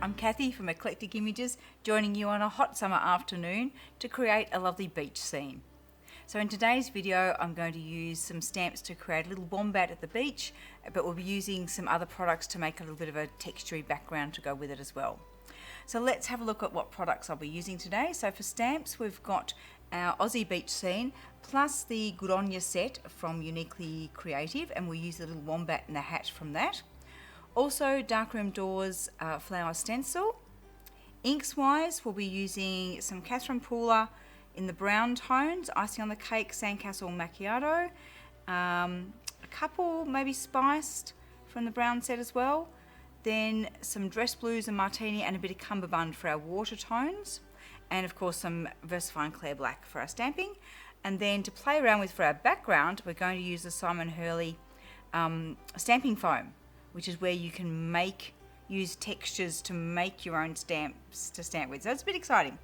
I'm Cathy from Eclectic Images, joining you on a hot summer afternoon to create a lovely beach scene. So in today's video I'm going to use some stamps to create a little wombat at the beach, but we'll be using some other products to make a little bit of a textury background to go with it as well. So let's have a look at what products I'll be using today. So for stamps we've got our Aussie beach scene plus the Good On Ya set from Uniquely Creative, and we'll use the little wombat and the hat from that. Also Darkroom Doors flower stencil. Inks wise we'll be using some Catherine Pooler in the brown tones, Icing on the Cake, Sandcastle Macchiato, a couple maybe spiced from the brown set as well, then some Dress Blues and Martini and a bit of Cummerbund for our water tones, and of course some VersaFine Clear Black for our stamping. And then to play around with for our background we're going to use the Simon Hurley stamping foam, which is where you can use textures to make your own stamps to stamp with. So it's a bit exciting.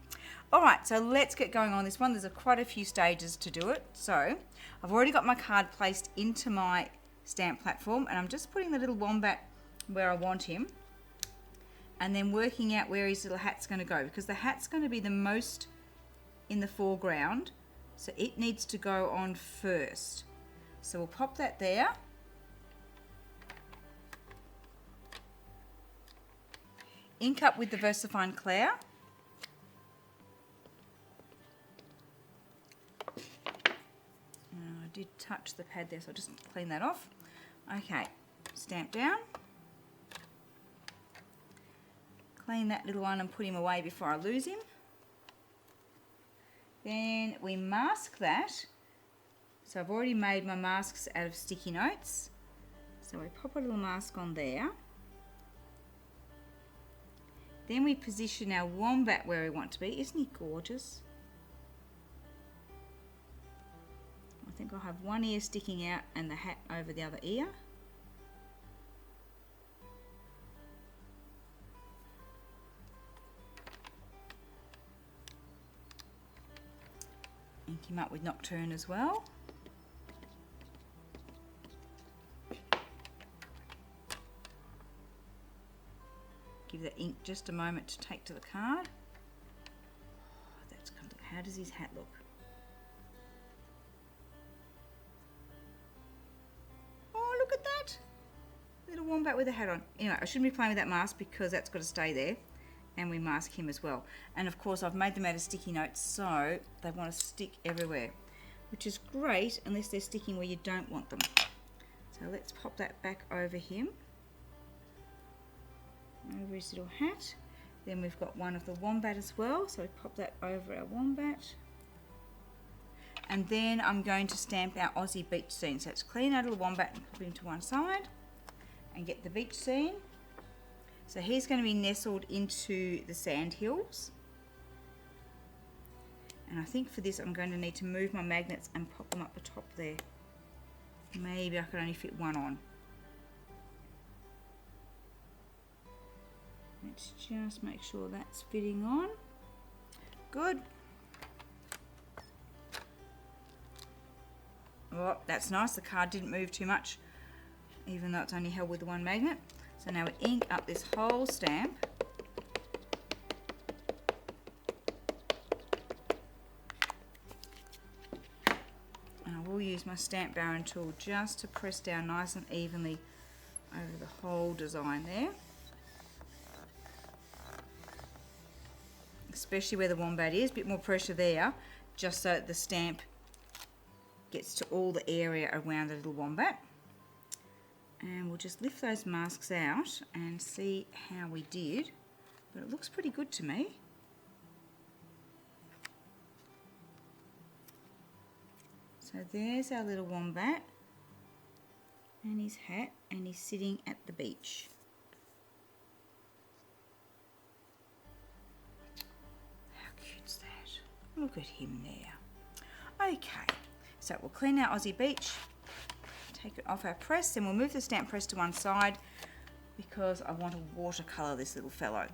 Alright, so let's get going on this one. There's quite a few stages to do it. So I've already got my card placed into my stamp platform, and I'm just putting the little wombat where I want him and then working out where his little hat's going to go, because the hat's going to be the most in the foreground, so it needs to go on first. So we'll pop that there. Ink up with the VersaFine Clear. I did touch the pad there, so I'll just clean that off. Okay, stamp down. Clean that little one and put him away before I lose him. Then we mask that. So I've already made my masks out of sticky notes. So we pop a little mask on there. Then we position our wombat where we want to be. Isn't he gorgeous? I think I'll have one ear sticking out and the hat over the other ear. Ink him up with Nocturne as well. Give that ink just a moment to take to the card. Oh, that's good. How does his hat look? Oh, look at that! Little wombat with a hat on. Anyway, I shouldn't be playing with that mask because that's got to stay there. And we mask him as well. And of course I've made them out of sticky notes, so they want to stick everywhere, which is great unless they're sticking where you don't want them. So let's pop that back over him. Over his little hat. Then we've got one of the wombat as well, so we pop that over our wombat. And then I'm going to stamp our Aussie beach scene. So let's clean our little wombat and pop him to one side and get the beach scene. So he's going to be nestled into the sand hills. And I think for this I'm going to need to move my magnets and pop them up the top there. Maybe I could only fit one on. Let's just make sure that's fitting on. Good. Oh, that's nice. The card didn't move too much, even though it's only held with the one magnet. So now we ink up this whole stamp. And I will use my stamp barren tool just to press down nice and evenly over the whole design there. Especially where the wombat is, a bit more pressure there, just so the stamp gets to all the area around the little wombat. And we'll just lift those masks out and see how we did, but it looks pretty good to me. So there's our little wombat and his hat, and he's sitting at the beach. Look at him there. Okay, so we'll clean our Aussie beach, take it off our press, then we'll move the stamp press to one side because I want to watercolour this little fellow.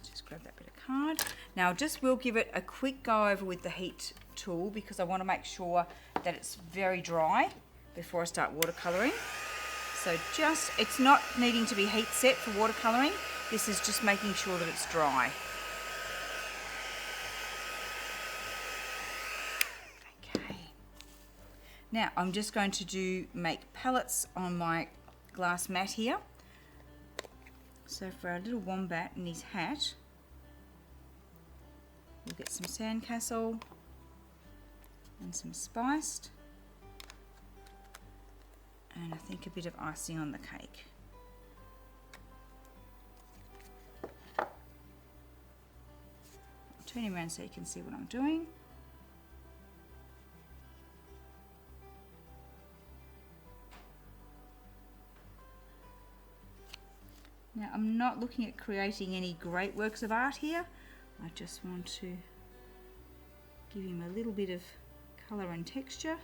Just grab that bit of card. Now we'll give it a quick go over with the heat tool because I want to make sure that it's very dry before I start watercolouring. So just, it's not needing to be heat set for watercolouring. This is just making sure that it's dry. Okay. Now I'm just going to make palettes on my glass mat here. So for our little wombat and his hat, we'll get some sandcastle and some spiced, and I think a bit of icing on the cake. I'll turn him around so you can see what I'm doing. Now I'm not looking at creating any great works of art here. I just want to give him a little bit of colour and texture.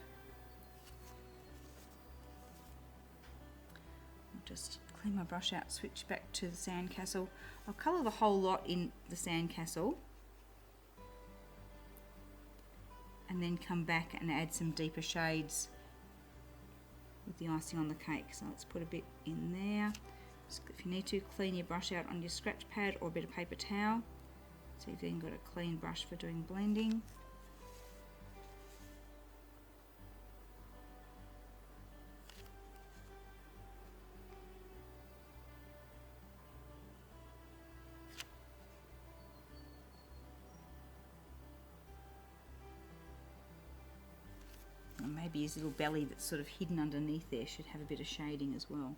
I'll just clean my brush out, switch back to the sandcastle. I'll colour the whole lot in the sandcastle and then come back and add some deeper shades with the icing on the cake. So let's put a bit in there. If you need to, clean your brush out on your scratch pad or a bit of paper towel. So you've then got a clean brush for doing blending. And maybe his little belly that's sort of hidden underneath there should have a bit of shading as well.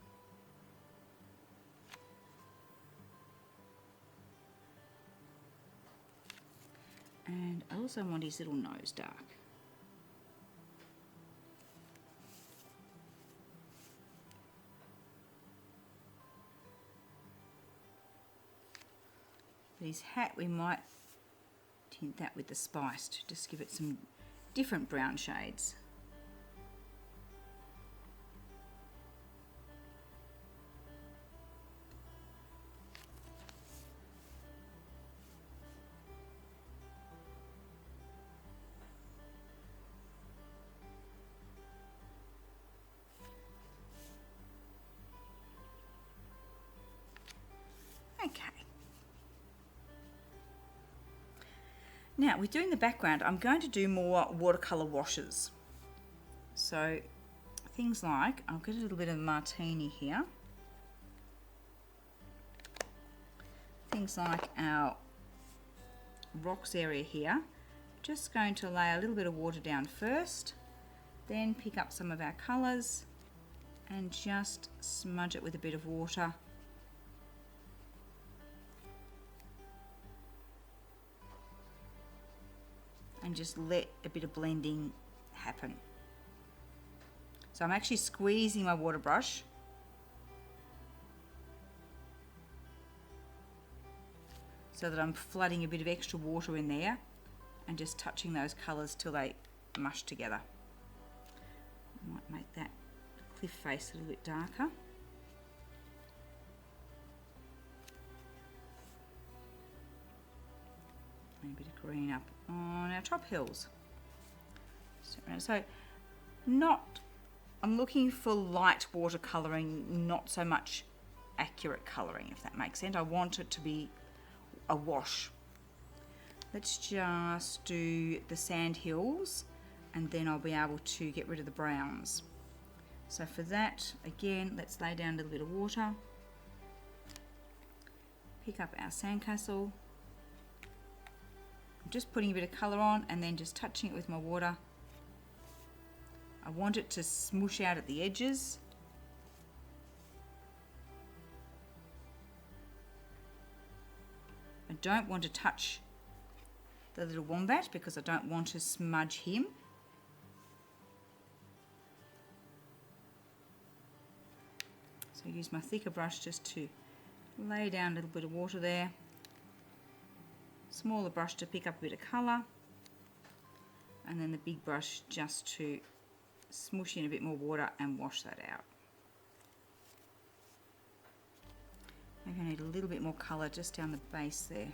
And I also want his little nose dark. But his hat, we might tint that with the spiced, just give it some different brown shades. Okay. Now with doing the background, I'm going to do more watercolour washes. So things like, I'll get a little bit of martini here. Things like our rocks area here. Just going to lay a little bit of water down first, then pick up some of our colours and just smudge it with a bit of water. And just let a bit of blending happen. So I'm actually squeezing my water brush so that I'm flooding a bit of extra water in there and just touching those colours till they mush together. I might make that cliff face a little bit darker. And a bit of green up on our top hills. So I'm looking for light watercolouring, not so much accurate colouring, if that makes sense. I want it to be a wash. Let's just do the sand hills and then I'll be able to get rid of the browns. So for that, again, let's lay down a little bit of water, pick up our sandcastle. I'm just putting a bit of colour on and then just touching it with my water. I want it to smoosh out at the edges. I don't want to touch the little wombat because I don't want to smudge him. So I use my thicker brush just to lay down a little bit of water there. Smaller brush to pick up a bit of colour, and then the big brush just to smoosh in a bit more water and wash that out. Maybe I need a little bit more colour just down the base there.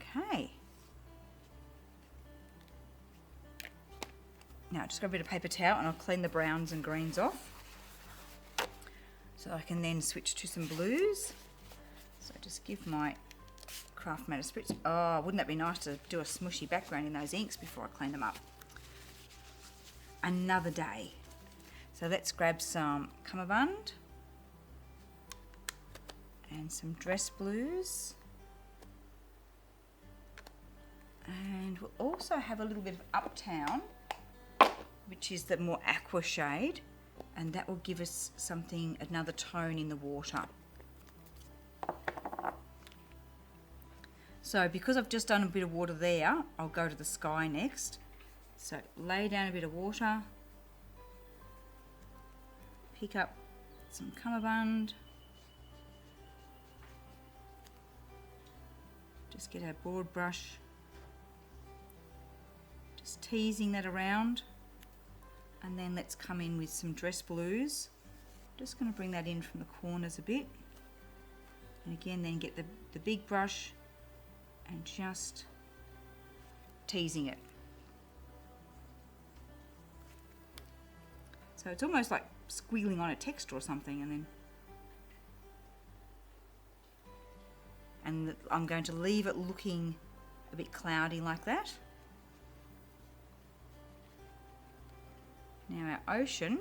Okay. Now I've just got a bit of paper towel and I'll clean the browns and greens off. So I can then switch to some blues. So just give my craft matte a spritz. Oh, wouldn't that be nice to do a smushy background in those inks before I clean them up. Another day. So let's grab some cummerbund and some dress blues. And we'll also have a little bit of Uptown, which is the more aqua shade, and that will give us something, another tone in the water. So because I've just done a bit of water there, I'll go to the sky next. So lay down a bit of water, pick up some cummerbund, just get our broad brush, just teasing that around, and then let's come in with some dress blues. Just going to bring that in from the corners a bit, and again then get the big brush and just teasing it. So it's almost like squiggling on a text or something, and I'm going to leave it looking a bit cloudy like that. Now our ocean,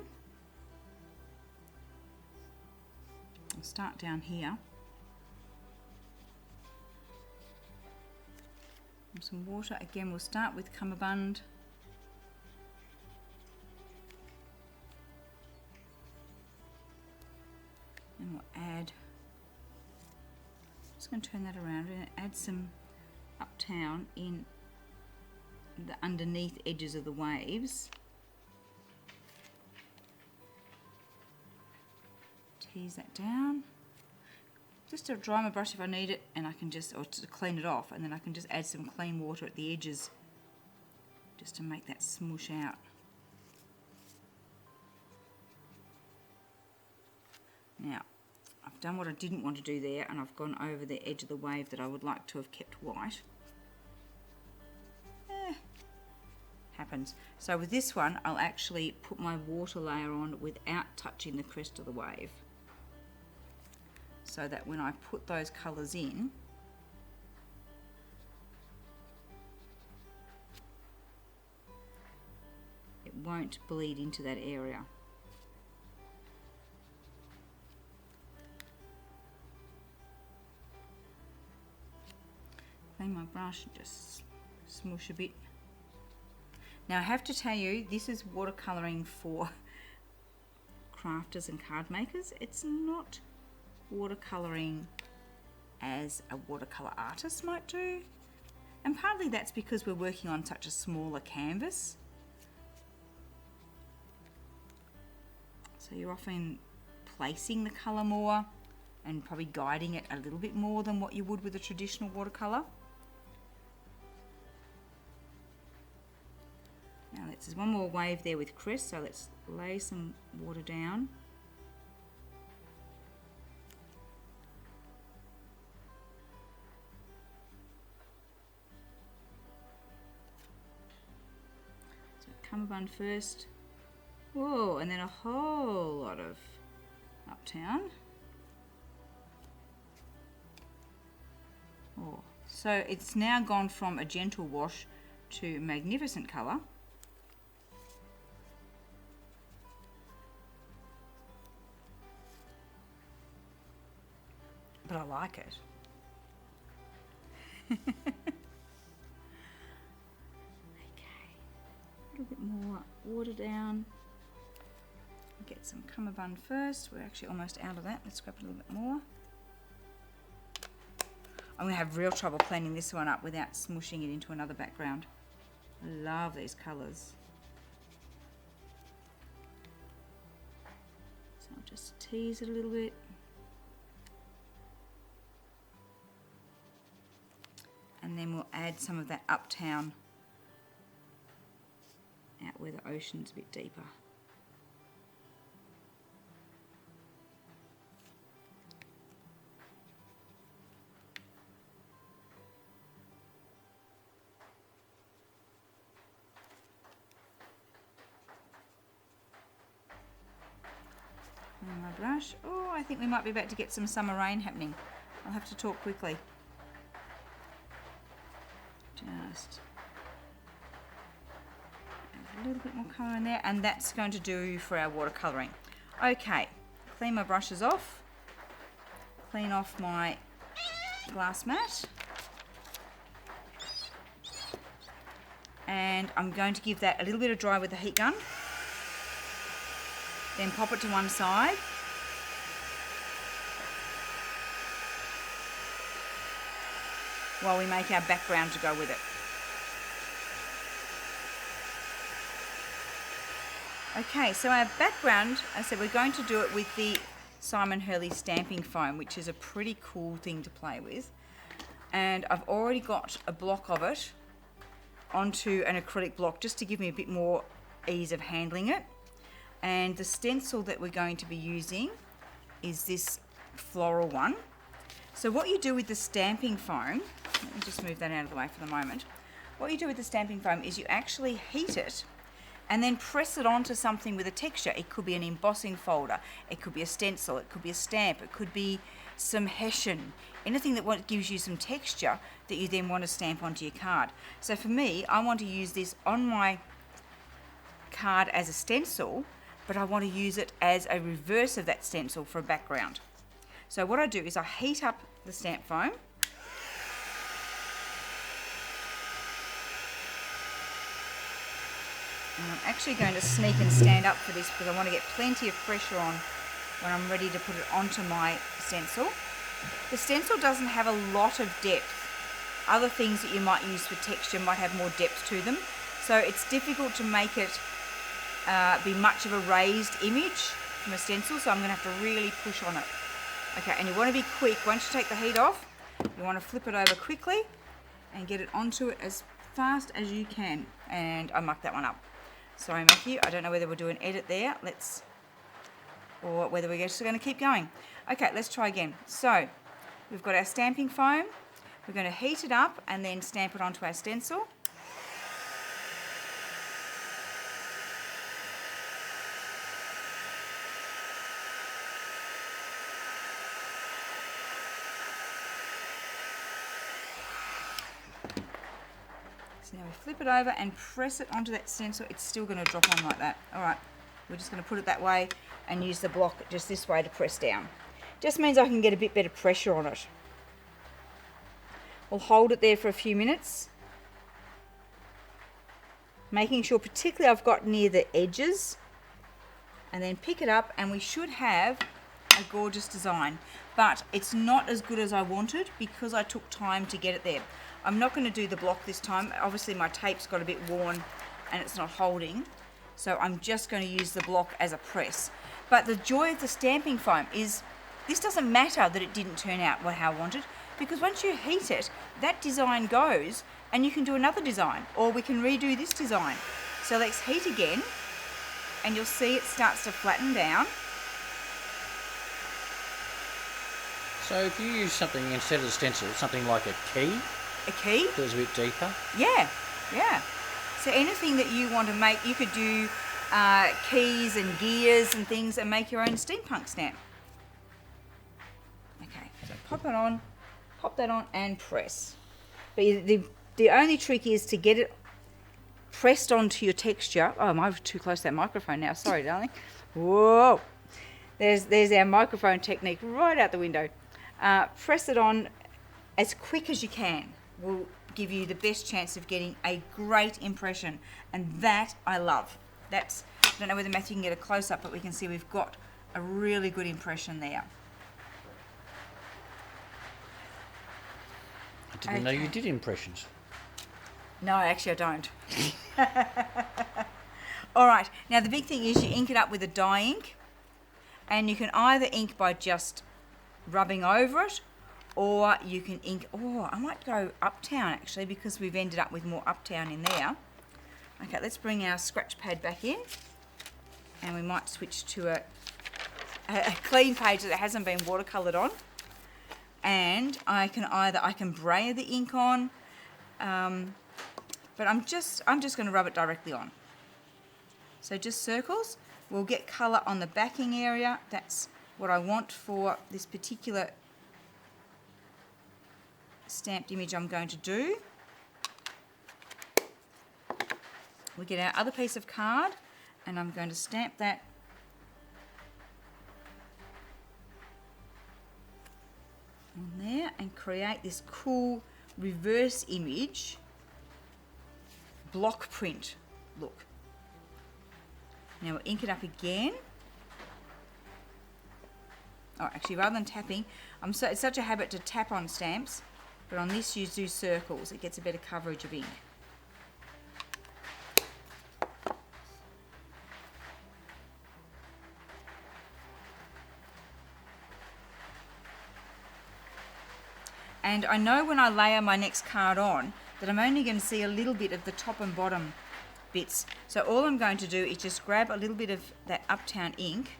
I'll start down here. And some water, again we'll start with cummerbund. And we'll add, just going to turn that around and add some Uptown in the underneath edges of the waves. Tease that down. Just to dry my brush if I need it, and I can just, or to clean it off, and then I can just add some clean water at the edges just to make that smoosh out. Now, I've done what I didn't want to do there, and I've gone over the edge of the wave that I would like to have kept white. Happens. So with this one, I'll actually put my water layer on without touching the crest of the wave, so that when I put those colours in, it won't bleed into that area. Clean my brush and just smoosh a bit. Now I have to tell you, this is watercolouring for crafters and card makers. It's not watercolouring as a watercolour artist might do, and partly that's because we're working on such a smaller canvas, so you're often placing the colour more and probably guiding it a little bit more than what you would with a traditional watercolour. Now there's one more wave there with crest, so let's lay some water down. Cummerbund first. Whoa, and then a whole lot of Uptown. Oh, so it's now gone from a gentle wash to magnificent colour. But I like it. A little bit more water down. Get some cummerbund first. We're actually almost out of that. Let's grab a little bit more. I'm going to have real trouble cleaning this one up without smushing it into another background. I love these colours. So I'll just tease it a little bit. And then we'll add some of that Uptown out where the ocean's a bit deeper. brush. Oh, I think we might be about to get some summer rain happening. I'll have to talk quickly. Just add a little bit more colour in there, and that's going to do for our watercolouring. Okay, clean my brushes off, clean off my glass mat, and I'm going to give that a little bit of dry with the heat gun, then pop it to one side. While we make our background to go with it. Okay, so our background, I said we're going to do it with the Simon Hurley stamping foam, which is a pretty cool thing to play with. And I've already got a block of it onto an acrylic block just to give me a bit more ease of handling it. And the stencil that we're going to be using is this floral one. So what you do with the stamping foam, let me just move that out of the way for the moment. What you do with the stamping foam is you actually heat it and then press it onto something with a texture. It could be an embossing folder, it could be a stencil, it could be a stamp, it could be some hessian, anything that gives you some texture that you then want to stamp onto your card. So for me, I want to use this on my card as a stencil, but I want to use it as a reverse of that stencil for a background. So what I do is I heat up the stamp foam. And I'm actually going to sneak and stand up for this because I want to get plenty of pressure on when I'm ready to put it onto my stencil. The stencil doesn't have a lot of depth. Other things that you might use for texture might have more depth to them. So it's difficult to make it be much of a raised image from a stencil, so I'm going to have to really push on it. Okay, and you want to be quick. Once you take the heat off, you want to flip it over quickly and get it onto it as fast as you can. And I mucked that one up. Sorry, Matthew. I don't know whether we'll do an edit there. Or whether we're just going to keep going. Okay, let's try again. So, we've got our stamping foam. We're going to heat it up and then stamp it onto our stencil. So now we flip it over and press it onto that stencil. It's still going to drop on like that. All right, we're just going to put it that way and use the block just this way to press down. Just means I can get a bit better pressure on it. We'll hold it there for a few minutes, making sure particularly I've got near the edges, and then pick it up and we should have a gorgeous design. But it's not as good as I wanted because I took time to get it there. I'm not going to do the block this time. Obviously my tape's got a bit worn and it's not holding. So I'm just going to use the block as a press. But the joy of the stamping foam is this doesn't matter that it didn't turn out how I wanted, because once you heat it, that design goes and you can do another design, or we can redo this design. So let's heat again and you'll see it starts to flatten down. So if you use something instead of the stencil, something like a key? A key? That was a bit deeper? Yeah, yeah. So anything that you want to make, you could do keys and gears and things and make your own steampunk stamp. Okay, so pop it on, pop that on and press. But the only trick is to get it pressed onto your texture. Oh, am I too close to that microphone now? Sorry, darling. Whoa. There's our microphone technique right out the window. Press it on as quick as you can. Will give you the best chance of getting a great impression, and that I love. I don't know whether Matthew can get a close-up, but we can see we've got a really good impression there. I didn't know you did impressions. No, actually I don't. All right, now the big thing is you ink it up with a dye ink, and you can either ink by just rubbing over it, or you can ink, I might go uptown actually, because we've ended up with more uptown in there. Okay, let's bring our scratch pad back in, and we might switch to a clean page that hasn't been watercoloured on. And I can brayer the ink on, but I'm just going to rub it directly on. So just circles. We'll get colour on the backing area. That's what I want for this particular stamped image I'm going to do. We get our other piece of card and I'm going to stamp that on there and create this cool reverse image block print look. Now we'll ink it up again. Oh, actually, rather than tapping, it's such a habit to tap on stamps, but on this you do circles. It gets a better coverage of ink. And I know when I layer my next card on that I'm only going to see a little bit of the top and bottom bits. So all I'm going to do is just grab a little bit of that Uptown ink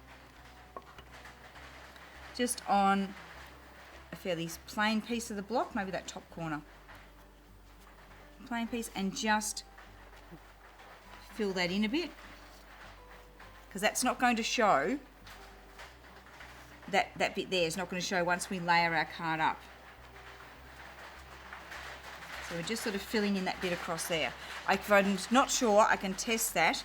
just on a fairly plain piece of the block, maybe that top corner. Plain piece, and just fill that in a bit, because that's not going to show, that bit there is not going to show once we layer our card up. So we're just sort of filling in that bit across there. If I'm not sure, I can test that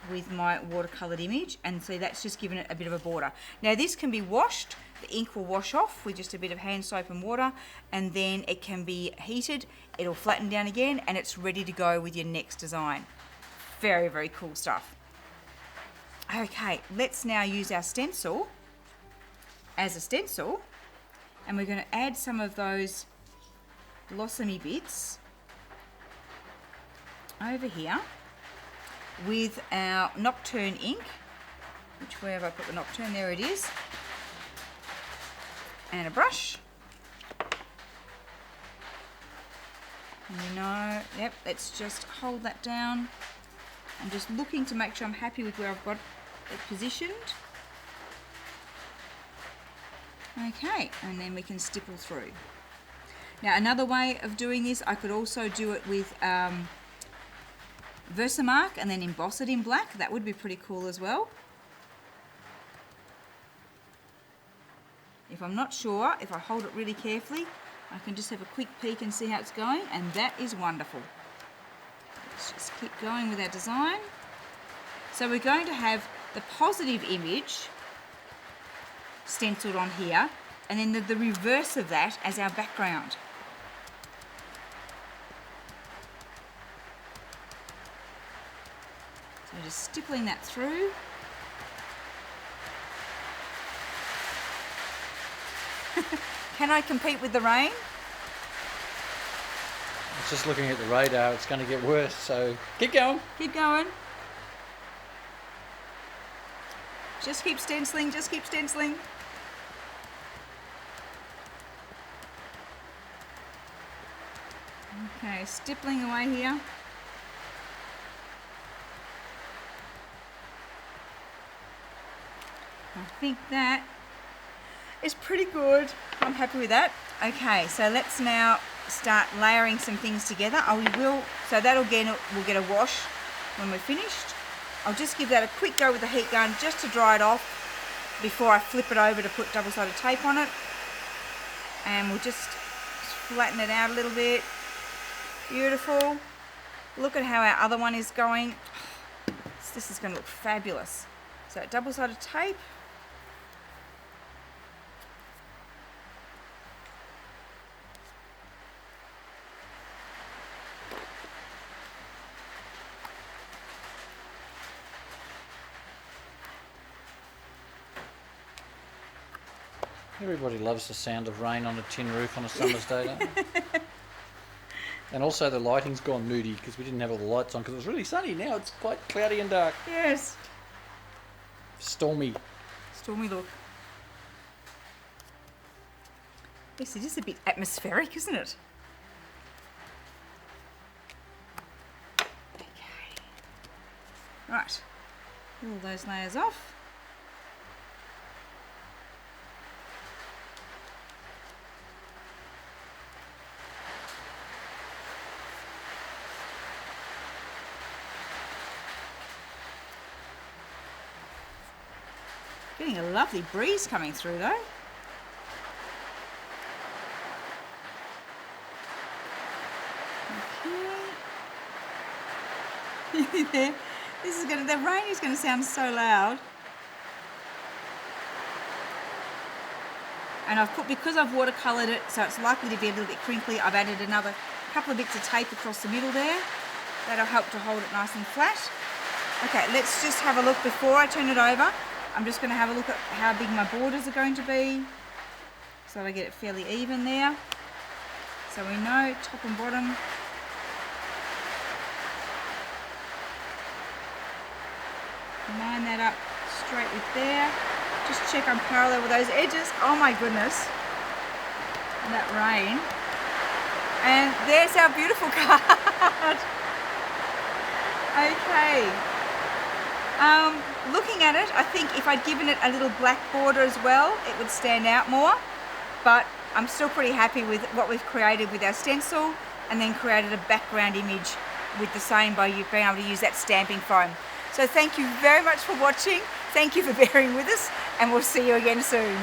with my watercoloured image, and see that's just given it a bit of a border. Now this can be washed, the ink will wash off with just a bit of hand soap and water, and then it can be heated, it'll flatten down again, and it's ready to go with your next design. Very, very cool stuff. Okay, let's now use our stencil as a stencil, and we're going to add some of those blossomy bits over here with our Nocturne ink, where have I put the Nocturne? There it is. And a brush. And yep, let's just hold that down. I'm just looking to make sure I'm happy with where I've got it positioned. Okay, and then we can stipple through. Now another way of doing this, I could also do it with Versamark and then emboss it in black. That would be pretty cool as well. If I'm not sure, if I hold it really carefully, I can just have a quick peek and see how it's going, and that is wonderful. Let's just keep going with our design. So we're going to have the positive image stenciled on here, and then the reverse of that as our background. So just stippling that through. Can I compete with the rain? It's just looking at the radar, it's going to get worse, so keep going. Keep going. Just keep stenciling, just keep stenciling. Okay, stippling away here. I think that is pretty good. I'm happy with that. Okay, so let's now start layering some things together. So that'll we'll get a wash when we're finished. I'll just give that a quick go with the heat gun just to dry it off before I flip it over to put double-sided tape on it. And we'll just flatten it out a little bit. Beautiful. Look at how our other one is going. This is going to look fabulous. So double-sided tape. Everybody loves the sound of rain on a tin roof on a summer's day, don't they? And also the lighting's gone moody because we didn't have all the lights on because it was really sunny. Now it's quite cloudy and dark. Yes. Stormy. Stormy look. Yes, it is a bit atmospheric, isn't it? Okay. Right. Pull all those layers off. Getting a lovely breeze coming through though. Okay. There. The rain is going to sound so loud. And I've put, because I've watercoloured it, so it's likely to be a little bit crinkly, I've added another couple of bits of tape across the middle there. That'll help to hold it nice and flat. Okay, let's just have a look before I turn it over. I'm just going to have a look at how big my borders are going to be, so I get it fairly even there. So we know top and bottom. Line that up straight with there. Just check I'm parallel with those edges. Oh my goodness. And that rain. And there's our beautiful card. Okay. Looking at it, I think if I'd given it a little black border as well, it would stand out more. But I'm still pretty happy with what we've created with our stencil, and then created a background image with the same by you being able to use that stamping foam. So thank you very much for watching. Thank you for bearing with us, and we'll see you again soon.